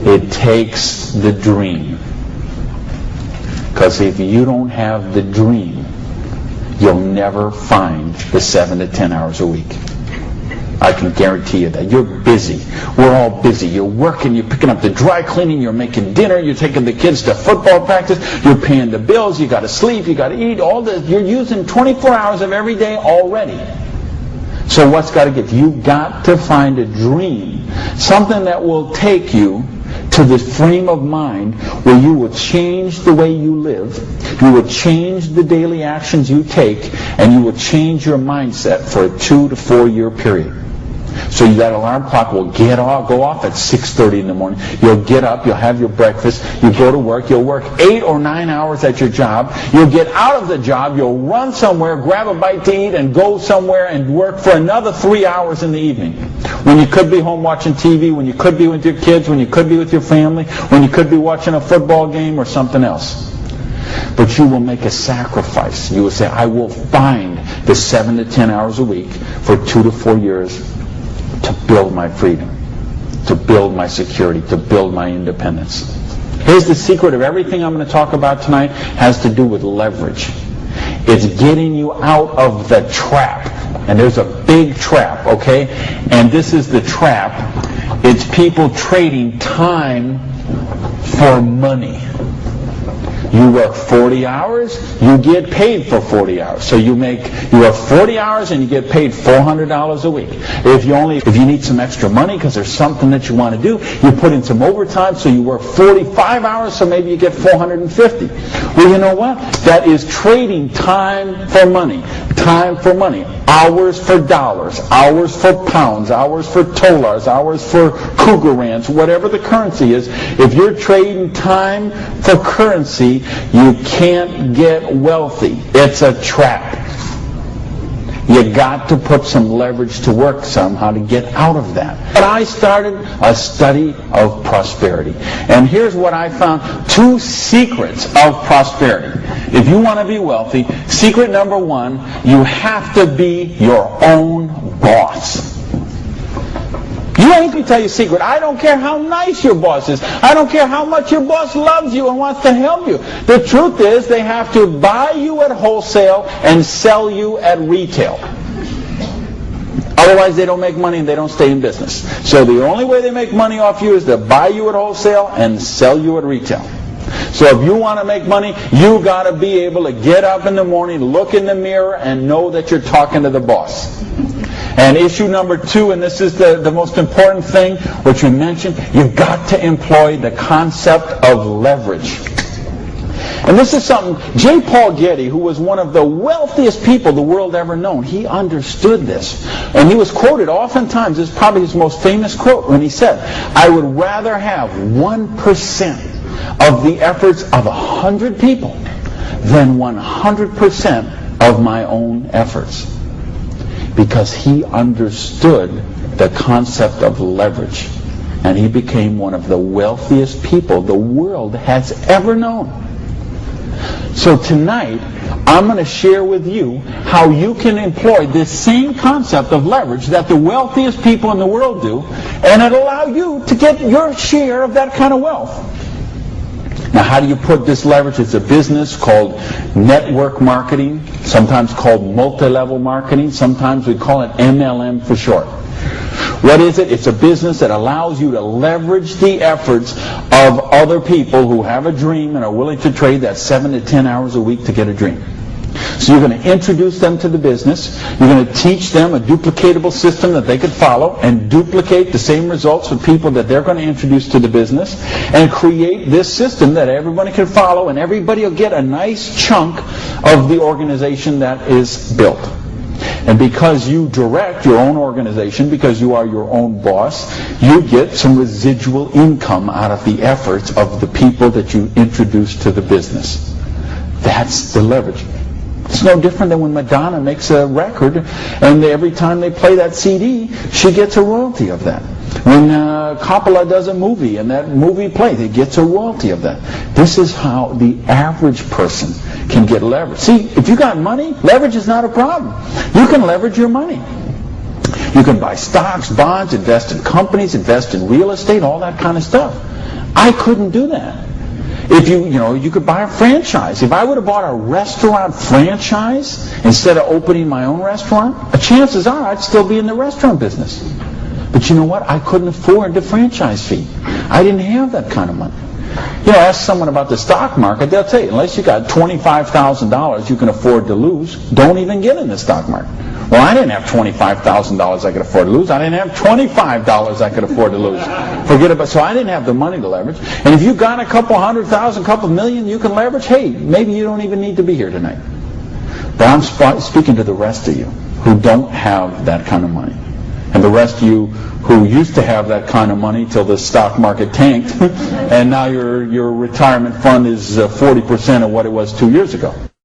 It takes the dream. Because if you don't have the dream, you'll never find the 7 to 10 hours a week. I can guarantee you that. You're busy. We're all busy. You're working, you're picking up the dry cleaning, you're making dinner, you're taking the kids to football practice, you're paying the bills, you got to sleep, you got to eat, all this. You're using 24 hours of every day already. So what's got to get you? You've got to find a dream, something that will take you to the frame of mind where you will change the way you live, you will change the daily actions you take, and you will change your mindset for a 2 to 4 year period. So that alarm clock will go off at 6:30 in the morning. You'll get up, you'll have your breakfast, you go to work, you'll work 8 or 9 hours at your job, you'll get out of the job, you'll run somewhere, grab a bite to eat, and go somewhere and work for another 3 hours in the evening. When you could be home watching TV, when you could be with your kids, when you could be with your family, when you could be watching a football game or something else. But you will make a sacrifice. You will say, I will find the 7 to 10 hours a week for 2 to 4 years to build my freedom, to build my security, to build my independence. Here's the secret of everything I'm going to talk about tonight has to do with leverage. It's getting you out of the trap. And there's a big trap, okay? And this is the trap. It's people trading time for money. You work 40 hours, you get paid for 40 hours. So you work 40 hours and you get paid $400 a week. If you need some extra money because there's something that you want to do, you put in some overtime, so you work 45 hours, so maybe you get $450. Well, you know what? That is trading time for money. Time for money. Hours for dollars, hours for pounds, hours for dollars, hours for cougar rands, whatever the currency is. If you're trading time for currency, you can't get wealthy. It's a trap. You got to put some leverage to work somehow to get out of that. But I started a study of prosperity. And here's what I found. 2 secrets of prosperity. If you want to be wealthy, secret number 1, you have to be your own boss. You ain't going to tell you a secret. I don't care how nice your boss is. I don't care how much your boss loves you and wants to help you. The truth is they have to buy you at wholesale and sell you at retail. Otherwise they don't make money and they don't stay in business. So the only way they make money off you is to buy you at wholesale and sell you at retail. So if you want to make money, you got to be able to get up in the morning, look in the mirror, and know that you're talking to the boss. And issue number 2, and this is the most important thing, which we mentioned, you've got to employ the concept of leverage. And this is something, J. Paul Getty, who was one of the wealthiest people the world ever known, he understood this. And he was quoted oftentimes, this is probably his most famous quote, when he said, I would rather have 1% of the efforts of 100 people than 100% of my own efforts. Because he understood the concept of leverage. And he became one of the wealthiest people the world has ever known. So tonight, I'm going to share with you how you can employ this same concept of leverage that the wealthiest people in the world do, and it'll allow you to get your share of that kind of wealth. Now, how do you put this leverage? It's a business called network marketing, sometimes called multi-level marketing, sometimes we call it MLM for short. What is it? It's a business that allows you to leverage the efforts of other people who have a dream and are willing to trade that 7 to 10 hours a week to get a dream. So you're going to introduce them to the business. You're going to teach them a duplicatable system that they could follow and duplicate the same results for people that they're going to introduce to the business and create this system that everybody can follow, and everybody will get a nice chunk of the organization that is built. And because you direct your own organization, because you are your own boss, you get some residual income out of the efforts of the people that you introduce to the business. That's the leverage. It's no different than when Madonna makes a record, and every time they play that CD, she gets a royalty of that. When Coppola does a movie, and that movie plays, it gets a royalty of that. This is how the average person can get leverage. See, if you got money, leverage is not a problem. You can leverage your money. You can buy stocks, bonds, invest in companies, invest in real estate, all that kind of stuff. I couldn't do that. If you could buy a franchise. If I would have bought a restaurant franchise instead of opening my own restaurant, chances are I'd still be in the restaurant business. But you know what? I couldn't afford the franchise fee. I didn't have that kind of money. Ask someone about the stock market, they'll tell you, unless you got $25,000 you can afford to lose, don't even get in the stock market. Well, I didn't have $25,000 I could afford to lose. I didn't have $25 I could afford to lose. Forget about. So I didn't have the money to leverage. And if you got a couple $100,000, couple million you can leverage, hey, maybe you don't even need to be here tonight. But I'm speaking to the rest of you who don't have that kind of money. And the rest of you who used to have that kind of money till the stock market tanked, and now your retirement fund is 40% of what it was 2 years ago.